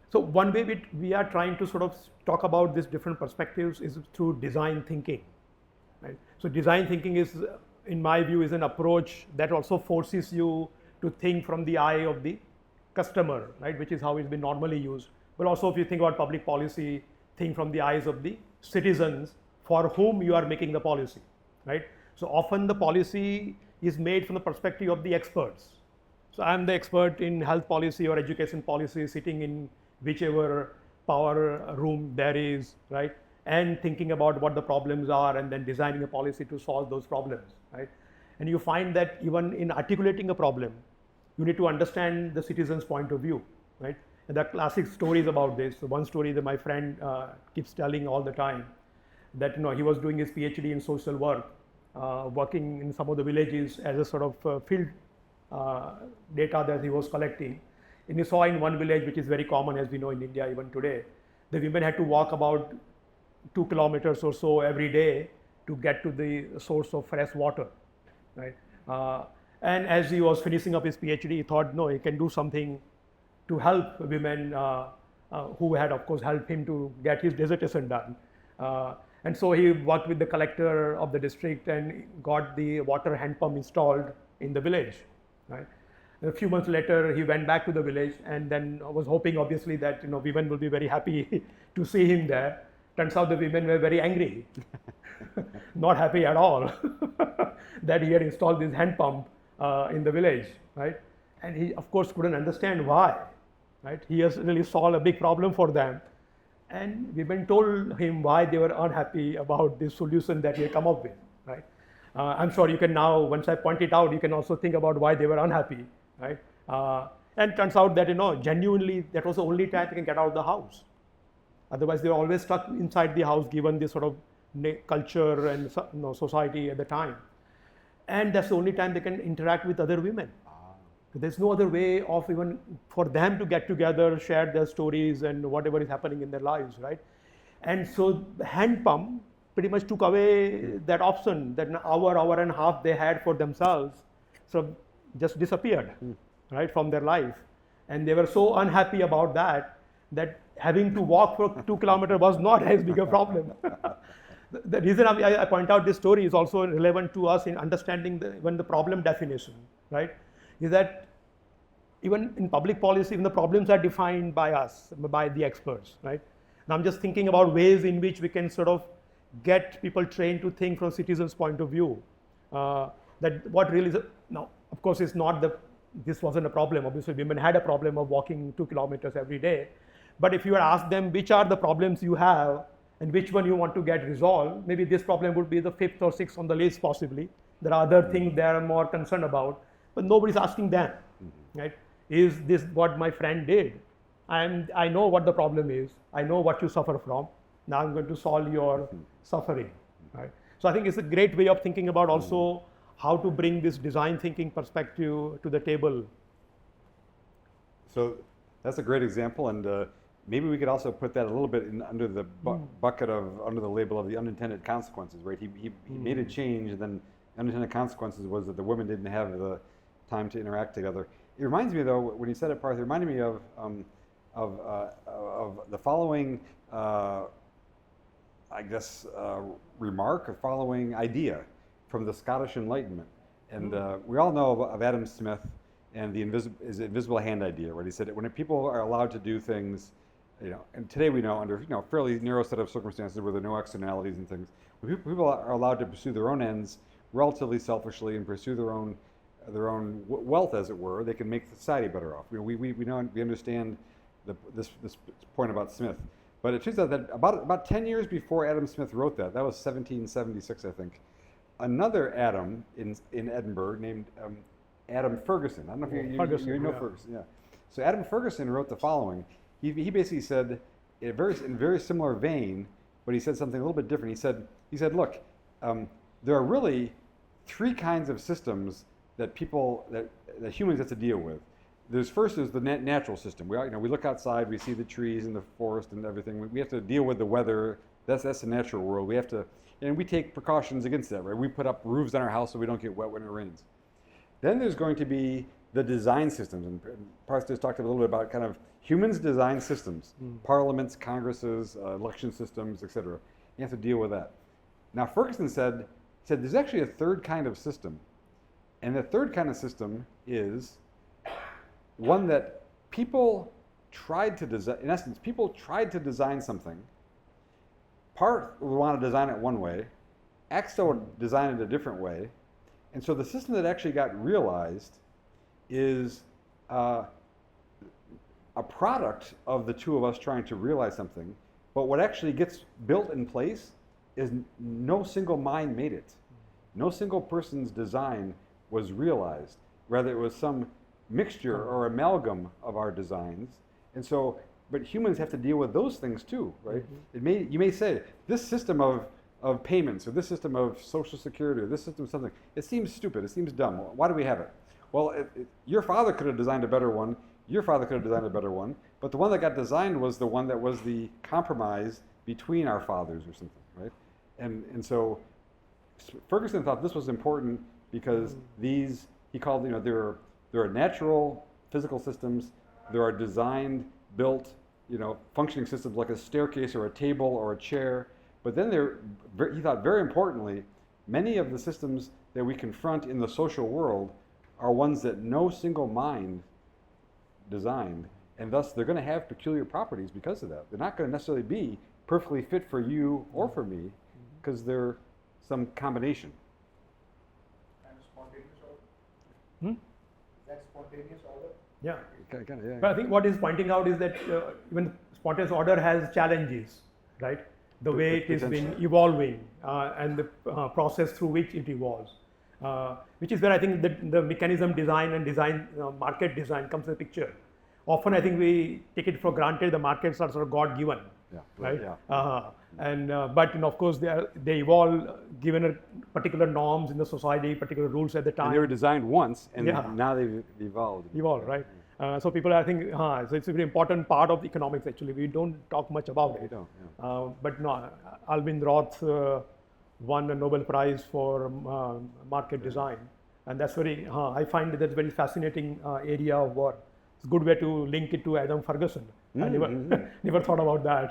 So one way we are trying to sort of talk about these different perspectives is through design thinking, right? So design thinking is, in my view, is an approach that also forces you to think from the eye of the customer, right, which is how it's been normally used. But also if you think about public policy, think from the eyes of the citizens for whom you are making the policy, right? So often the policy is made from the perspective of the experts. So I'm the expert in health policy or education policy, sitting in whichever power room there is, right? And thinking about what the problems are and then designing a policy to solve those problems, right? And you find that even in articulating a problem, you need to understand the citizen's point of view, right? And there are classic stories about this. So one story that my friend keeps telling all the time, that he was doing his Ph.D. in social work, working in some of the villages as a sort of field data that he was collecting. And he saw in one village, which is very common as we know in India even today, the women had to walk about 2 kilometers or so every day to get to the source of fresh water, right? And as he was finishing up his PhD, he thought, no, he can do something to help women who had, of course, helped him to get his dissertation done. And so he worked with the collector of the district and got the water hand pump installed in the village, right? A few months later, he went back to the village and then was hoping, obviously, that women will be very happy to see him there. Turns out the women were very angry not happy at all that he had installed this hand pump in the village, right? And he, of course, couldn't understand why, right? He has really solved a big problem for them. And we've been told him why they were unhappy about this solution that he had come up with, right? I'm sure you can now, once I point it out, you can also think about why they were unhappy, right? And turns out that, genuinely, that was the only time they can get out of the house. Otherwise, they were always stuck inside the house, given this sort of culture and society at the time. And that's the only time they can interact with other women. There's no other way of even for them to get together, share their stories and whatever is happening in their lives, right? And so the hand pump pretty much took away that option, that an hour and a half they had for themselves, so just disappeared, right, from their life. And they were so unhappy about that having to walk for 2 kilometers was not as big a problem. The reason I point out this story is also relevant to us in understanding even the problem definition, right? Is that even in public policy, even the problems are defined by us, by the experts, right? And I'm just thinking about ways in which we can sort of get people trained to think from citizens' point of view. That what really is, now, of course, it's not this wasn't a problem. Obviously, women had a problem of walking 2 kilometers every day. But if you were asked them which are the problems you have and which one you want to get resolved, maybe this problem would be the 5th or 6th on the list possibly. There are other things they are more concerned about. But nobody's asking them, right? Is this what my friend did? And I know what the problem is. I know what you suffer from. Now I'm going to solve your suffering, right? So I think it's a great way of thinking about also how to bring this design thinking perspective to the table. So that's a great example, and maybe we could also put that a little bit under the bucket of, under the label of the unintended consequences, right? He made a change, and then unintended consequences was that the women didn't have the time to interact together. It reminds me, though, when you said it, Parth, it reminded me of the following, remark or following idea from the Scottish Enlightenment. And we all know of Adam Smith and the invisible hand idea, right? He said that when people are allowed to do things, and today we know under fairly narrow set of circumstances where there are no externalities and things, when people are allowed to pursue their own ends relatively selfishly and pursue their own wealth, as it were, they can make society better off. We know, we understand this point about Smith, but it turns out that about 10 years before Adam Smith wrote that was 1776, I think. Another Adam in Edinburgh named Adam Ferguson. I don't know if you know Ferguson. Yeah. So Adam Ferguson wrote the following. He basically said, in a very similar vein, but he said something a little bit different. He said, look, there are really 3 kinds of systems that humans have to deal with. First is the natural system. We look outside, we see the trees and the forest and everything. We have to deal with the weather. That's the natural world. And we take precautions against that, right? We put up roofs on our house so we don't get wet when it rains. Then there's going to be the design systems, and Parth just talked a little bit about kind of humans design systems, parliaments, congresses, election systems, etc. You have to deal with that. Now Ferguson said there's actually a third kind of system, and the third kind of system is one that people tried to design. In essence, people tried to design something. Parth would want to design it one way, Axtell would design it a different way, and so the system that actually got realized is a product of the two of us trying to realize something, but what actually gets built in place is no single mind made it. No single person's design was realized. Rather, it was some mixture or amalgam of our designs. And so, but humans have to deal with those things too, right? You may say, this system of payments, or this system of social security, or this system of something, it seems stupid, it seems dumb. Why do we have it? Well, your father could have designed a better one, your father could have designed a better one, but the one that got designed was the one that was the compromise between our fathers or something, right? And so Ferguson thought this was important because he called, there are natural physical systems, there are designed, built, functioning systems like a staircase or a table or a chair, but then he thought very importantly, many of the systems that we confront in the social world are ones that no single mind designed, and thus they're going to have peculiar properties because of that. They're not going to necessarily be perfectly fit for you or for me, because they're some combination. And spontaneous order. Hmm? Is that spontaneous order? Yeah. Yeah. But I think what is pointing out is that even spontaneous order has challenges, right? The way it is been evolving and the process through which it evolves, which is where I think the mechanism design and market design comes in the picture. Often I think we take it for granted the markets are sort of God given, right? Yeah. But of course they evolve given a particular norms in the society, particular rules at the time. And they were designed once, and Yeah. now they've evolved. Right? So people, I think, so it's a very important part of economics. Actually, we don't talk much about it. We don't. But no, Alvin Roth won a Nobel Prize for market design, and that's very. I find that's a very fascinating area of work. It's a good way to link it to Adam Ferguson. I never thought about that.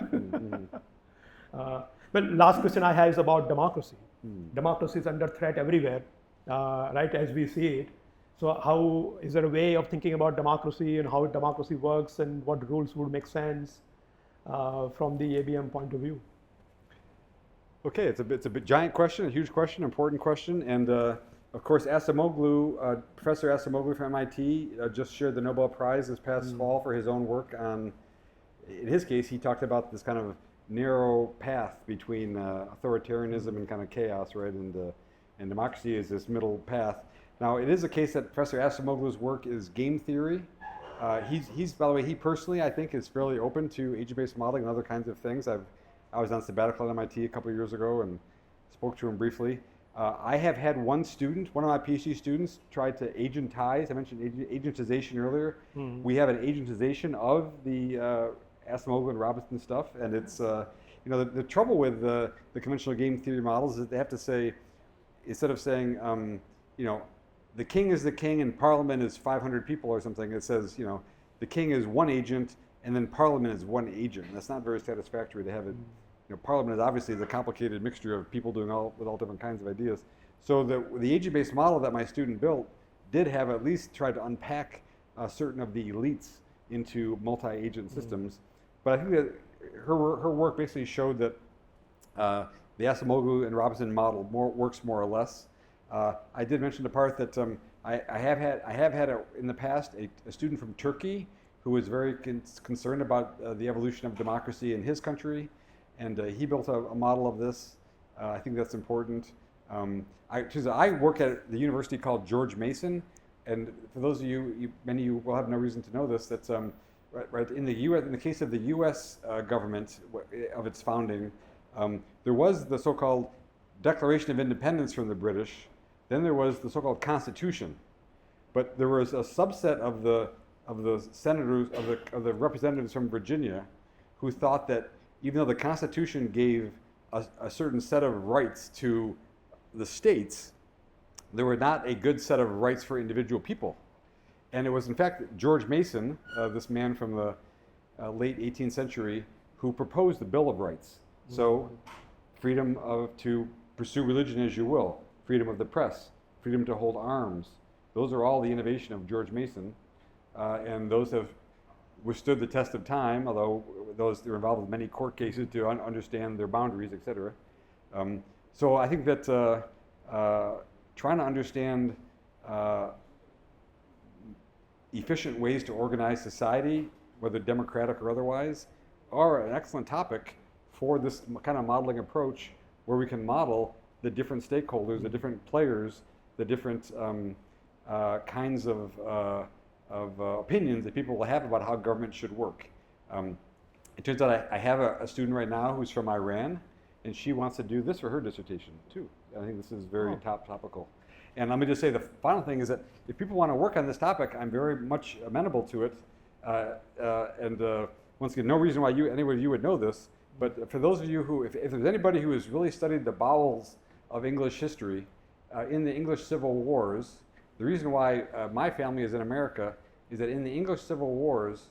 Well, last question I have is about democracy. Democracy is under threat everywhere, right? As we see it. So how is there a way of thinking about democracy and how democracy works and what rules would make sense from the ABM point of view? Okay, it's a giant question, a huge question, important question, and of course Professor Acemoglu from MIT just shared the Nobel Prize this past fall for his own work on. In his case, he talked about this kind of narrow path between authoritarianism and kind of chaos, right? And democracy is this middle path. Now, it is a case that Professor Acemoglu's work is game theory. He's, by the way, he personally, I think, is fairly open to agent-based modeling and other kinds of things. I was on sabbatical at MIT a couple of years ago and spoke to him briefly. I have had one student, one of my PhD students, try to agentize. I mentioned agentization earlier. We have an agentization of the Acemoglu and Robinson stuff, and it's the trouble with the conventional game theory models is that they have to say, instead of saying the king is the king and parliament is 500 people or something, it says the king is one agent and then parliament is one agent. And that's not very satisfactory to have it. Parliament is obviously the complicated mixture of people doing all different kinds of ideas. So the agent-based model that my student built did have at least tried to unpack certain of the elites into multi-agent systems. But I think that her work basically showed that the Acemoglu and Robinson model works more or less. I did mention to Parth that I have had in the past a student from Turkey who was very concerned about the evolution of democracy in his country, and he built a model of this. I think that's important. I work at the university called George Mason, and for those of you, many of you will have no reason to know this, that right in the U.S., in the case of the U.S. Government of its founding, there was the so-called Declaration of Independence from the British. Then there was the so-called Constitution, but there was a subset of the senators of the representatives from Virginia who thought that even though the Constitution gave a certain set of rights to the states, there were not a good set of rights for individual people. And it was in fact George Mason, this man from the late 18th century, who proposed the Bill of Rights. So freedom to pursue religion as you will, freedom of the press, freedom to hold arms. Those are all the innovation of George Mason, and those have withstood the test of time, although they're involved with many court cases to understand their boundaries, etc. So I think that trying to understand efficient ways to organize society, whether democratic or otherwise, are an excellent topic for this kind of modeling approach where we can model the different stakeholders, the different players, the different kinds of opinions that people will have about how government should work. It turns out I have a student right now who's from Iran, and she wants to do this for her dissertation too. I think this is very topical. And let me just say the final thing is that if people want to work on this topic, I'm very much amenable to it. Once again, no reason why anyone of you would know this, but for those of you who, if there's anybody who has really studied the bowels of English history, in the English Civil Wars, the reason why my family is in America is that in the English Civil Wars,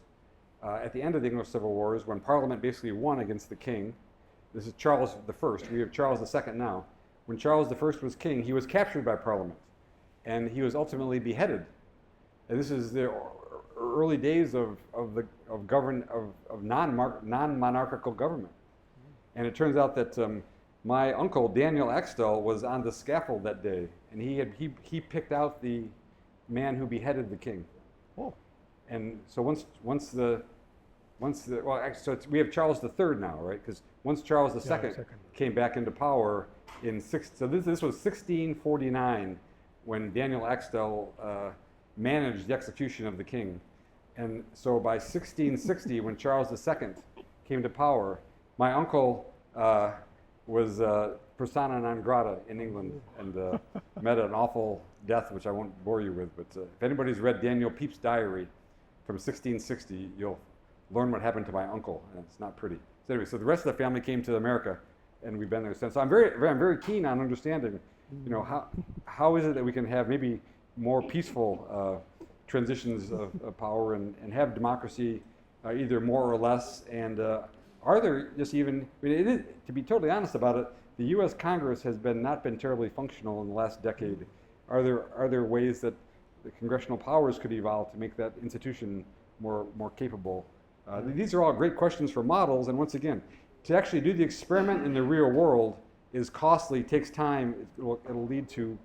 at the end of the English Civil Wars, when Parliament basically won against the king, this is Charles I, we have Charles II now. When Charles I was king, he was captured by Parliament, and he was ultimately beheaded. And this is the early days of non-monarchical government. And it turns out that my uncle, Daniel Axtell, was on the scaffold that day, and he picked out the man who beheaded the king. Oh. And so we have Charles III now, right? Because once Charles II came back into power so this was 1649 when Daniel Axtell managed the execution of the king. And so by 1660, when Charles II came to power, my uncle was persona non grata in England and met an awful death, which I won't bore you with. But if anybody's read Daniel Pepys' diary from 1660, you'll learn what happened to my uncle, and it's not pretty. So anyway, so the rest of the family came to America, and we've been there since. So I'm very keen on understanding, how is it that we can have maybe more peaceful transitions of power and have democracy either more or less, and are there just even, to be totally honest about it, the U.S. Congress has not been terribly functional in the last decade. Are there ways that the congressional powers could evolve to make that institution more capable? These are all great questions for models, and once again, to actually do the experiment in the real world is costly, takes time, it'll lead to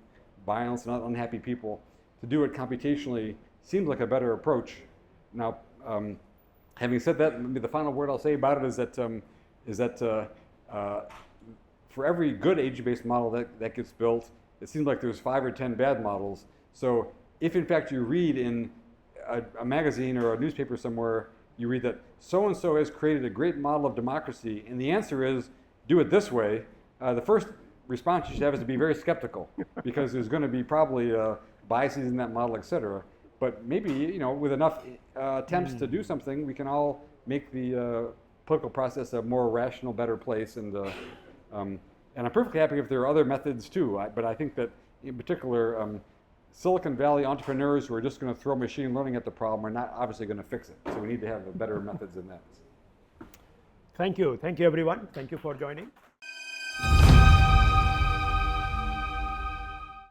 violence and unhappy people. To do it computationally seems like a better approach. Now, having said that, maybe the final word I'll say about it is that for every good age-based model that gets built, it seems like there's 5 or 10 bad models. So if in fact you read in a magazine or a newspaper somewhere, you read that so-and-so has created a great model of democracy, and the answer is, do it this way, the first response you should have is to be very skeptical, because there's going to be probably biases in that model, et cetera. But maybe, with enough attempts to do something, we can all make the political process a more rational, better place. And I'm perfectly happy if there are other methods too. But I think that, in particular, Silicon Valley entrepreneurs who are just going to throw machine learning at the problem are not obviously going to fix it. So we need to have better methods than that. Thank you, everyone. Thank you for joining.